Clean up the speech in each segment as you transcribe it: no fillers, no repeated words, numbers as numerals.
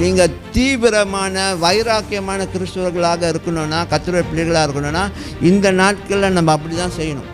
நீங்கள் தீவிரமான வைராக்கியமான கிறிஸ்தவர்களாக இருக்கணும்னா, கர்த்தருடைய பிள்ளைகளாக இருக்கணும்னா, இந்த நாட்களில் நம்ம அப்படி தான் செய்யணும்.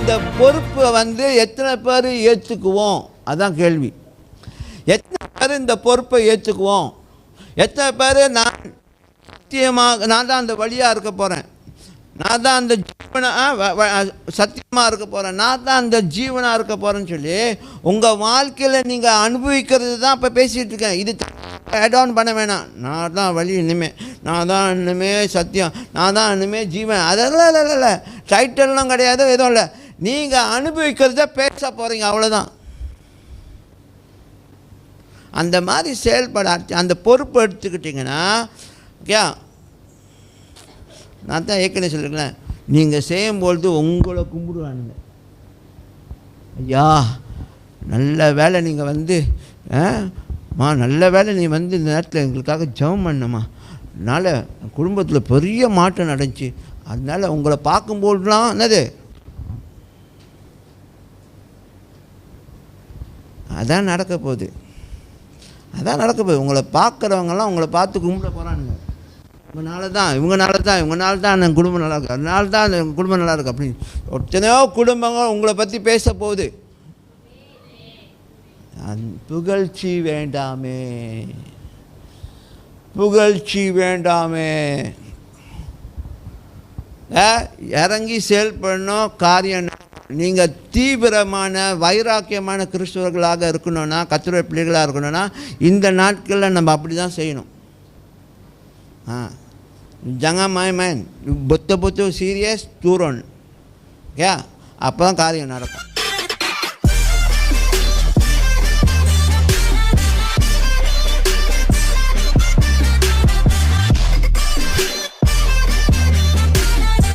இந்த பொறுப்பை எத்தனை பேர் ஏற்றுக்குவோம், அதான் கேள்வி. எத்தனை பேர் இந்த பொறுப்பை ஏற்றுக்குவோம்? எத்தனை பேர் நான் சத்தியமாக நான் தான் அந்த வழியாக இருக்க போகிறேன், நான் தான் அந்த சத்தியமாக இருக்க போகிறேன், நான் தான் அந்த ஜீவனாக இருக்க போகிறேன்னு சொல்லி உங்கள் வாழ்க்கையில் நீங்கள் அனுபவிக்கிறது தான் இப்போ பேசிகிட்டு இருக்கேன். இது ஆட் ஆன் பண்ண வேணாம். நான் தான் வழி இனிமேல், நான் தான் இனிமேல் சத்தியம், நான் தான் இனிமேல் ஜீவன், அதெல்லாம் இல்லை. டைட்டல்லாம் கிடையாது, எதுவும் இல்லை. நீங்கள் அனுபவிக்கிறத பேச போகிறீங்க, அவ்வளோதான். அந்த மாதிரி செயல்பட அந்த பொறுப்பு எடுத்துக்கிட்டிங்கன்னா, ஓகே, நான் தான் ஏற்கனவே சொல்லிருக்கேன், நீங்கள் செய்யும்பொழுது உங்களை கும்பிடுவானுங்க. ஐயா நல்ல வேலை நீங்கள் நல்ல வேலை நீ இந்த நேரத்தில் எங்களுக்காக ஜெபம் பண்ணம்மா, அதனால் குடும்பத்தில் பெரிய மாற்றம் நடந்துச்சு, அதனால் உங்களை பார்க்கும்போதுலாம் என்னது அதான் நடக்க போகுது. உங்களை பார்க்குறவங்கெல்லாம் உங்களை பார்த்து கும்பிட போகிறானுங்க. இவங்கனால தான் என் குடும்பம் நல்லா இருக்குது, அதனால தான் என் குடும்பம் நல்லா இருக்குது அப்படின்னு எத்தனையோ குடும்பங்கள் உங்களை பற்றி பேச போகுது. புகழ்ச்சி வேண்டாமே. இறங்கி செயல்படணும். காரியம் நீங்கள் தீவிரமான வைராக்கியமான கிறிஸ்தவர்களாக இருக்கணும்னா, கர்த்தருடைய பிள்ளைகளாக இருக்கணும்னா, இந்த நாட்களில் நம்ம அப்படி தான் செய்யணும். jangan main-main, betul-betul serius, turun ya, அப்போ தான் காரியம் நடக்கும்.